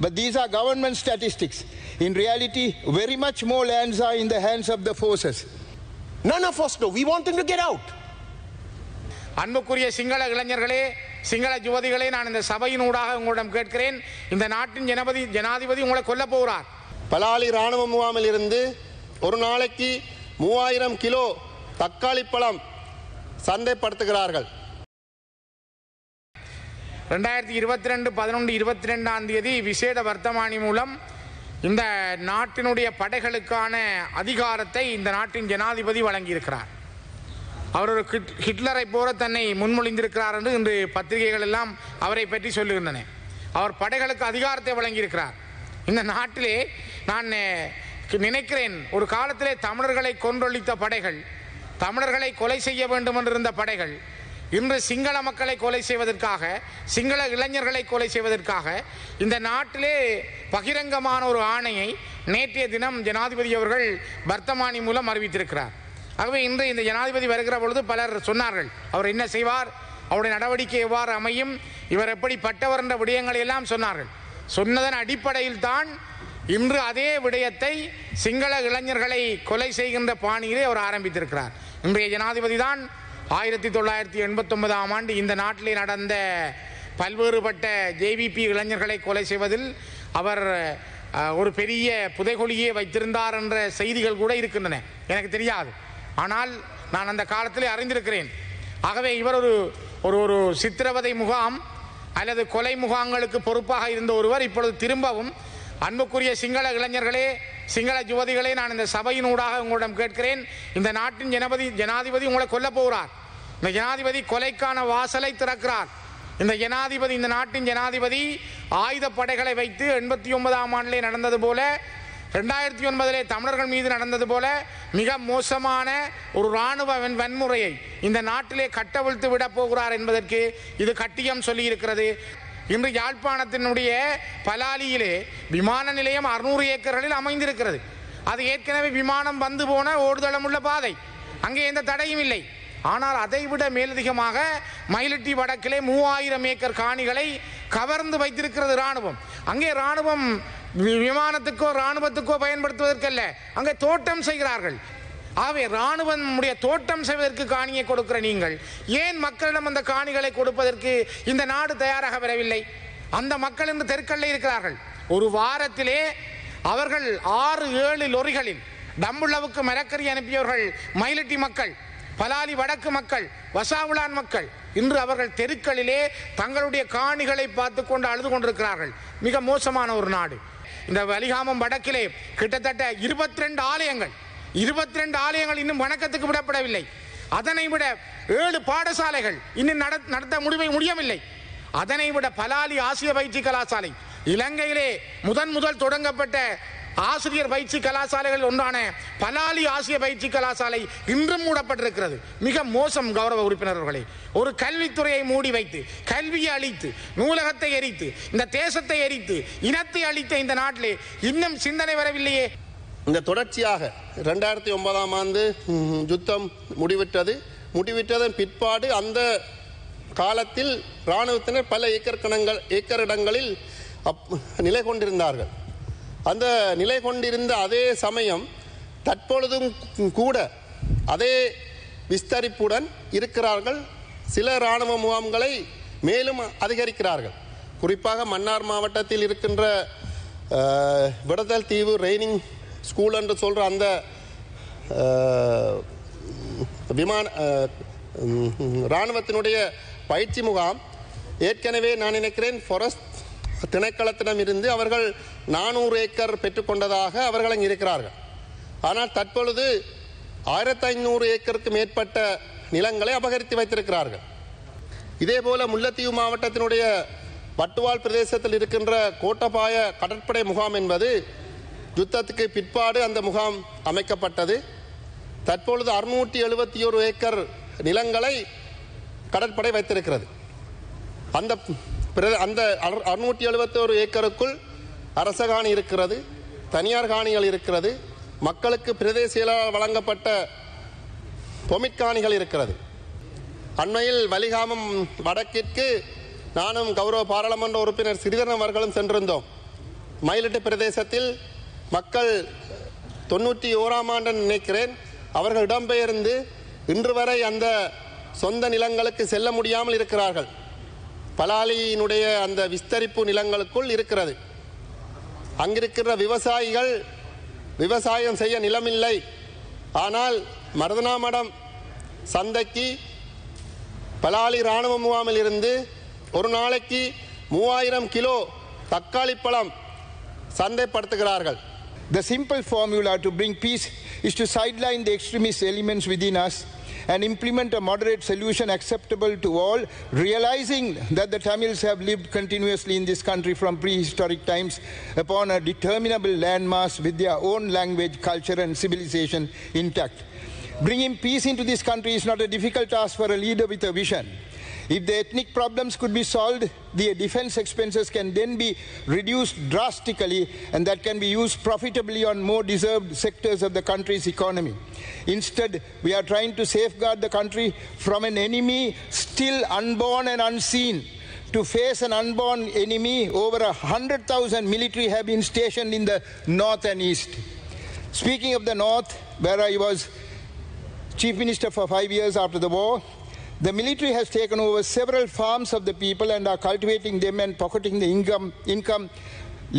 But these are government statistics. In reality, very much more lands are in the hands of the forces. None of us know. We want them to get out. அன்புக்குரிய சிங்கள இளைஞர்களே, சிங்கள யுவதிகளே, நான் இந்த சபையினூடாக உங்களிடம் கேட்கிறேன், இந்த நாட்டின் ஜனாதிபதி உங்களை கொல்ல போகிறார். பலாலி ராணுவ முகாமில் இருந்து ஒரு நாளைக்கு 3000 கிலோ தக்காளி பழம் சந்தைப்படுத்துகிறார்கள். 2022-11-22 விசேட வர்த்தமானி மூலம் இந்த நாட்டினுடைய படைகளுக்கான அதிகாரத்தை இந்த நாட்டின் ஜனாதிபதி வழங்கியிருக்கிறார். அவர் ஒரு ஹிட்லரை போல தன்னை முன்மொழிந்திருக்கிறார் என்று இன்று பத்திரிகைகள் எல்லாம் அவரை பற்றி சொல்லுகின்றன. அவர் படைகளுக்கு அதிகாரத்தை வழங்கியிருக்கிறார். இந்த நாட்டிலே நான் நினைக்கிறேன், ஒரு காலத்திலே தமிழர்களை கொன்றொழித்த படைகள், தமிழர்களை கொலை செய்ய வேண்டும் என்றிருந்த படைகள், இன்று சிங்கள மக்களை கொலை செய்வதற்காக, சிங்கள இளைஞர்களை கொலை செய்வதற்காக இந்த நாட்டிலே பகிரங்கமான ஒரு ஆணையை நேற்றைய தினம் ஜனாதிபதி அவர்கள் வர்த்தமானி மூலம் அறிவித்திருக்கிறார். ஆகவே இன்று இந்த ஜனாதிபதி வருகிற பொழுது பலர் சொன்னார்கள், அவர் என்ன செய்வார், அவருடைய நடவடிக்கை எவ்வாறு அமையும், இவர் எப்படிப்பட்டவர் என்ற விடயங்களை எல்லாம் சொன்னார்கள். சொன்னதன் அடிப்படையில் தான் இன்று அதே விடயத்தை சிங்கள இளைஞர்களை கொலை செய்கின்ற பாணியிலே அவர் ஆரம்பித்திருக்கிறார். இன்றைய ஜனாதிபதி தான் 1989ஆம் ஆண்டு இந்த நாட்டிலே நடந்த பல்வேறுபட்ட ஜேவிபி இளைஞர்களை கொலை செய்வதில் அவர் ஒரு பெரிய புதைகுழியை வைத்திருந்தார் என்ற செய்திகள் கூட இருக்கின்றன. எனக்கு தெரியாது, ஆனால் நான் அந்த காலத்திலே அறிந்திருக்கிறேன். ஆகவே இவர் ஒரு சித்திரவதை முகாம் அல்லது கொலை முகாம்களுக்கு பொறுப்பாக இருந்த ஒருவர் இப்பொழுது திரும்பவும், அன்புக்குரிய சிங்கள இளைஞர்களே, சிங்கள யுவதிகளே, நான் இந்த சபையினூடாக உங்களிடம் கேட்கிறேன், இந்த நாட்டின் ஜனாதிபதி உங்களை கொல்ல போகிறார். இந்த ஜனாதிபதி கொலைக்கான வாசலை திறக்கிறார். இந்த ஜனாதிபதி, இந்த நாட்டின் ஜனாதிபதி ஆயுத படைகளை வைத்து 89ஆம் ஆண்டிலே நடந்தது போல, 2009 தமிழர்கள் மீது நடந்தது போல மிக மோசமான ஒரு இராணுவ வன்முறையை இந்த நாட்டிலே கட்டவிழ்த்து விட போகிறார் என்பதற்கு இது கட்டியம் சொல்லி இருக்கிறது. இன்று யாழ்ப்பாணத்தினுடைய பலாலியிலே விமான நிலையம் 600 ஏக்கர்களில் அமைந்திருக்கிறது. அது ஏற்கனவே விமானம் வந்து போன ஓடுதளமுள்ள பாதை, அங்கே எந்த தடையும் இல்லை. ஆனால் அதைவிட மேலதிகமாக மயிலிட்டி வடக்கிலே 3000 ஏக்கர் காணிகளை கவர்ந்து வைத்திருக்கிறது இராணுவம். அங்கே இராணுவம் விமானத்துக்கோ இராணுவத்துக்கோ பயன்படுத்துவதற்கல்ல, அங்கே தோட்டம் செய்கிறார்கள். ஆகவே இராணுவமுடைய தோட்டம் செய்வதற்கு காணியை கொடுக்கிற நீங்கள் ஏன் மக்களிடம் அந்த காணிகளை கொடுப்பதற்கு இந்த நாடு தயாராக வரவில்லை? அந்த மக்கள் இன்று தெருக்களில் இருக்கிறார்கள். ஒரு வாரத்திலே அவர்கள் 6-7 லொரிகளில் டம்புள்ளவுக்கு மரக்கறி அனுப்பியவர்கள் மயிலிட்டி மக்கள், பலாலி வடக்கு மக்கள், வசாவுலான் மக்கள். இன்று அவர்கள் தெருக்களிலே தங்களுடைய காணிகளை பார்த்து கொண்டு அழுது கொண்டிருக்கிறார்கள். மிக மோசமான ஒரு நாடு. இந்த வலிகாமம் வடக்கிலே கிட்டத்தட்ட 22 ஆலயங்கள், 22 ஆலயங்கள் இன்னும் வணக்கத்துக்கு விடப்படவில்லை. அதனை விட 7 பாடசாலைகள் இன்னும் நடத்த முடியவில்லை. அதனை விட பலாலி ஆசிய பயிற்சி கலாசாலை, இலங்கையிலே முதல் தொடங்கப்பட்ட ஆசிரியர் பயிற்சி கலாசாலைகள் ஒன்றான பலாலி ஆசிய பயிற்சி கலாசாலை இன்றும் மூடப்பட்டிருக்கிறது. மிக மோசம் கௌரவ உறுப்பினர்களே. ஒரு கல்வித்துறையை மூடி வைத்து, கல்வியை அழித்து, நூலகத்தை எரித்து, இந்த தேசத்தை எரித்து, இனத்தை அழித்த இந்த நாட்டிலே இன்னும் சிந்தனை வரவில்லையே. இந்த தொடர்ச்சியாக 2009ஆம் ஆண்டு யுத்தம் முடிவிட்டதன் பிற்பாடு அந்த காலத்தில் இராணுவத்தினர் பல ஏக்கர் இடங்களில் நிலை கொண்டிருந்தார்கள். அந்த நிலை கொண்டிருந்த அதே சமயம் தற்பொழுதும் கூட அதே விஸ்தரிப்புடன் இருக்கிறார்கள். சில இராணுவ முகாம்களை மேலும் அதிகரிக்கிறார்கள். குறிப்பாக மன்னார் மாவட்டத்தில் இருக்கின்ற விடுதல் தீவு ரெய்னிங் ஸ்கூல் என்று சொல்கிற அந்த இராணுவத்தினுடைய பயிற்சி முகாம் ஏற்கனவே நான் நினைக்கிறேன் ஃபாரஸ்ட் திணைக்களத்திடம் இருந்து அவர்கள் 400 ஏக்கர் பெற்றுக்கொண்டதாக அவர்கள் அங்கே இருக்கிறார்கள். ஆனால் தற்பொழுது 1500 ஏக்கருக்கு மேற்பட்ட நிலங்களை அபகரித்து வைத்திருக்கிறார்கள். இதேபோல முல்லைத்தீவு மாவட்டத்தினுடைய வட்டுவால் பிரதேசத்தில் இருக்கின்ற கோட்டபாய கடற்படை முகாம் என்பது யுத்தத்துக்கு பிற்பாடு அந்த முகாம் அமைக்கப்பட்டது. தற்பொழுது 671 ஏக்கர் நிலங்களை கடற்படை வைத்திருக்கிறது. அந்த 671 ஏக்கருக்குள் அரச காணி இருக்கிறது, தனியார் காணிகள் இருக்கிறது, மக்களுக்கு பிரதேசியலால் வழங்கப்பட்ட பொமிட் காணிகள் இருக்கிறது. அண்மையில் வலிகாமம் வடக்கிற்கு நானும் கௌரவ பாராளுமன்ற உறுப்பினர் சிறிதரன் அவர்களும் சென்றிருந்தோம். மயிலட்டு பிரதேசத்தில் மக்கள் 91ஆம் ஆண்டு நினைக்கிறேன் அவர்கள் இடம்பெயர்ந்து இன்று வரை அந்த சொந்த நிலங்களுக்கு செல்ல முடியாமல் இருக்கிறார்கள். பலாலியினுடைய அந்த விஸ்தரிப்பு நிலங்களுக்குள் இருக்கிறது. அங்கிருக்கிற விவசாயிகள் விவசாயம் செய்ய நிலமில்லை. ஆனால் மருதனாமடம் சந்தைக்கு பலாலி இராணுவ முகாமில் இருந்து ஒரு நாளைக்கு 3000 கிலோ தக்காளி பழம் சந்தைப்படுத்துகிறார்கள். The simple formula to bring peace is to sideline the extremist elements within us and implement a moderate solution acceptable to all, realizing that the Tamils have lived continuously in this country from prehistoric times upon a determinable landmass with their own language, culture and civilization intact. Bringing peace into this country is not a difficult task for a leader with a vision. If the ethnic problems could be solved, the defense expenses can then be reduced drastically, and that can be used profitably on more deserved sectors of the country's economy. Instead, we are trying to safeguard the country from an enemy still unborn and unseen. To face an unborn enemy, over 100,000 military have been stationed in the north and east. Speaking of the north, where I was Chief Minister for 5 years after the war, the military has taken over several farms of the people and are cultivating them and pocketing the income,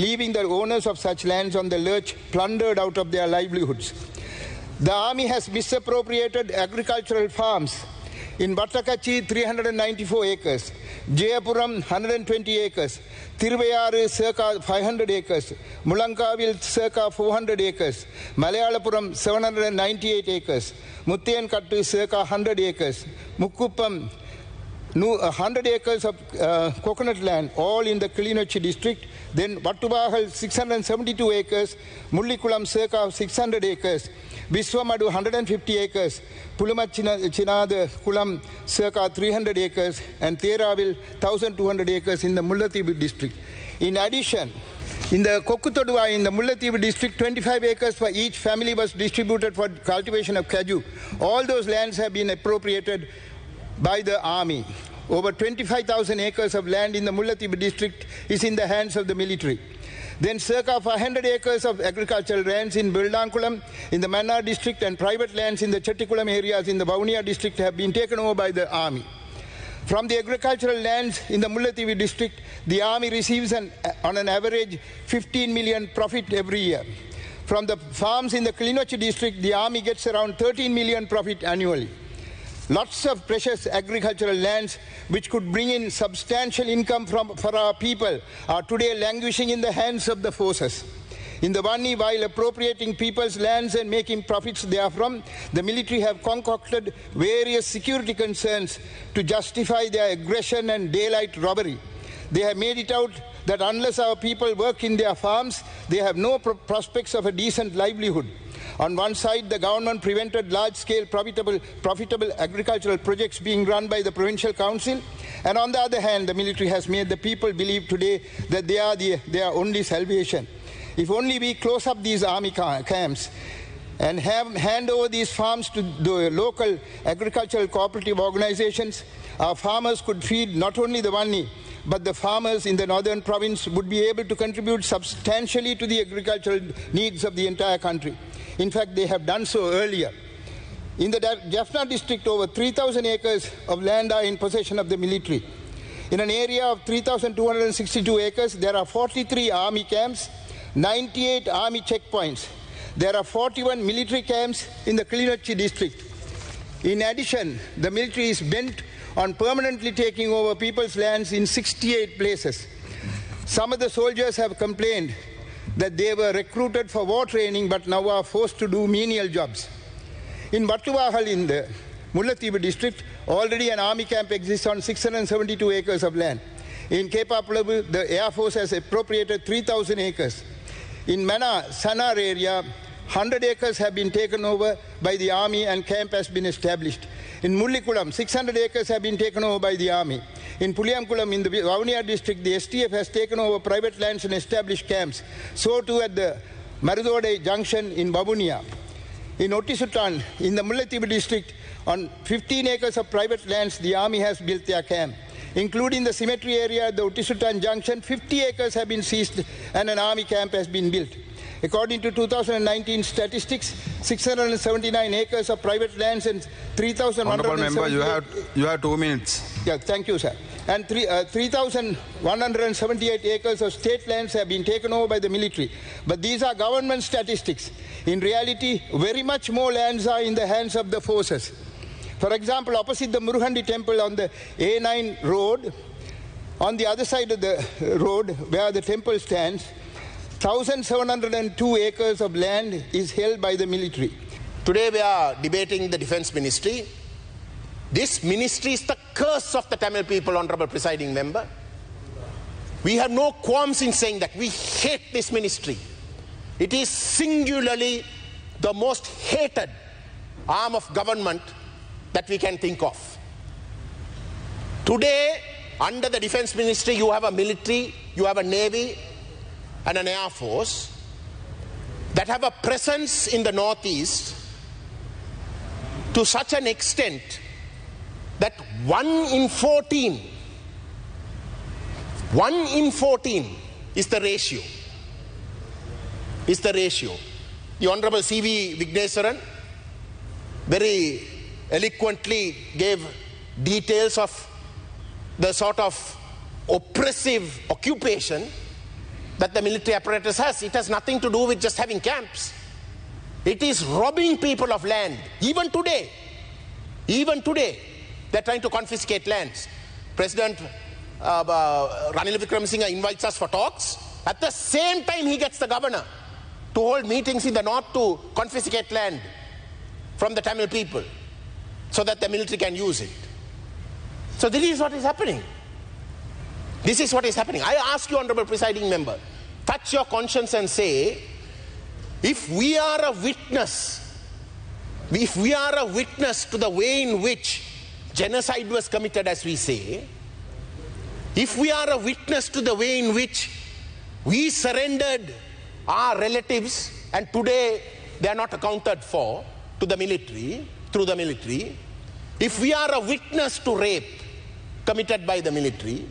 leaving the owners of such lands on the lurch, plundered out of their livelihoods. The army has misappropriated agricultural farms. In Vattakachi, 394 acres, Jayapuram, 120 acres, Thiruvayaru, circa 500 acres, Mulankavil, circa 400 acres, Malayalapuram, 798 acres, Muthiyankattu, circa 100 acres, Mukkuppam, 100 acres of coconut land, all in the Kilinochchi district. Then Vattubahal, 672 acres, Mullikulam, circa 600 acres, Viswamadu, 150 acres, Pulumachinada Kulam, circa 300 acres, and Theravil, 1,200 acres in the Mullathievu district. In addition, in the Kokkutodua in the Mullathievu district, 25 acres for each family was distributed for cultivation of kaju. All those lands have been appropriated by the army. Over 25,000 acres of land in the Mullathievu district is in the hands of the military. Then circa 500 acres of agricultural lands in Vildankulam in the Mannar district and private lands in the Chettikulam areas in the Vavuniya district have been taken over by the army. From the agricultural lands in the Mullathievu district, the army receives on an average 15 million profit every year. From the farms in the Kilinochchi district, the army gets around 13 million profit annually. Lots of precious agricultural lands which could bring in substantial income for our people are today languishing in the hands of the forces. In the Vanni, while appropriating people's lands and making profits therefrom, the military have concocted various security concerns to justify their aggression and daylight robbery. They have made it out that unless our people work in their farms, they have no prospects of a decent livelihood. On one side, the government prevented large-scale profitable agricultural projects being run by the provincial council, and on the other hand, the military has made the people believe today that they are their only salvation. If only we close up these army camps and hand over these farms to the local agricultural cooperative organizations, our farmers could feed not only the Vanni, but the farmers in the northern province would be able to contribute substantially to the agricultural needs of the entire country. In fact, they have done so earlier. In the Jaffna district, over 3,000 acres of land are in possession of the military. In an area of 3,262 acres, there are 43 army camps, 98 army checkpoints. There are 41 military camps in the Kilinochchi district. In addition, the military is bent on permanently taking over people's lands in 68 places. Some of the soldiers have complained that they were recruited for war training but now are forced to do menial jobs. In Vattuvahal in the Mullathievu district, already an army camp exists on 672 acres of land. In Kepapulavu, the Air Force has appropriated 3,000 acres. In Mana, Sanar area, 100 acres have been taken over by the army and camp has been established. In Mullikulam, 600 acres have been taken over by the army. In Puliyankulam, in the Vavuniya district, the STF has taken over private lands and established camps. So too at the Marudode junction in Vavuniya. In Otisutan, in the Mullathievu district, on 15 acres of private lands, the army has built their camp. including the cemetery area at the Utisutan Junction. 50 acres have been seized and an army camp has been built. According to 2019 statistics, 679 acres of private lands and 3,178... Honourable member, you have 2 minutes. Yeah, thank you, sir. And 3,178 acres of state lands have been taken over by the military. But these are government statistics. In reality, very much more lands are in the hands of the forces. For example, opposite the Muruhandi temple on the A9 road, on the other side of the road where the temple stands, 1,702 acres of land is held by the military. Today we are debating the defense ministry. This ministry is the curse of the Tamil people, honorable presiding member. We have no qualms in saying that. We hate this ministry. It is singularly the most hated arm of government that we can think of. Today, under the defense ministry, you have a military, you have a navy, and an air force that have a presence in the northeast to such an extent that 1 in 14 is the ratio. The Honorable C.V. Vigneswaran very eloquently gave details of the sort of oppressive occupation that the military apparatus has. It has nothing to do with just having camps. It is robbing people of land. Even today, they're trying to confiscate lands. President Ranil Wickremesinghe invites us for talks. At the same time, he gets the governor to hold meetings in the north to confiscate land from the Tamil people so that the military can use it. So this is what is happening. This is what is happening. I ask you, honorable presiding member, touch your conscience and say, if we are a witness to the way in which genocide was committed, as we say, if we are a witness to the way in which we surrendered our relatives and today they are not accounted for to the military, through the military, if we are a witness to rape committed by the military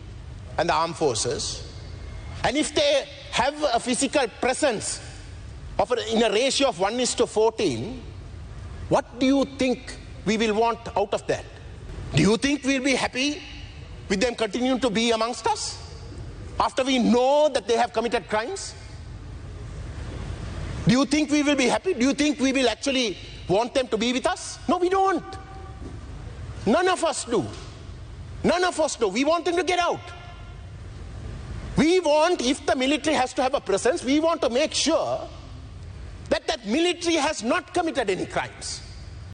and the armed forces, and if they have a physical presence in a ratio of 1:14, what do you think we will want out of that? Do you think we'll be happy with them continuing to be amongst us after we know that they have committed crimes? Do you think we will be happy? Do you think we will actually want them to be with us? No, we don't. None of us do. None of us do. We want them to get out. We want, if the military has to have a presence, we want to make sure that that military has not committed any crimes.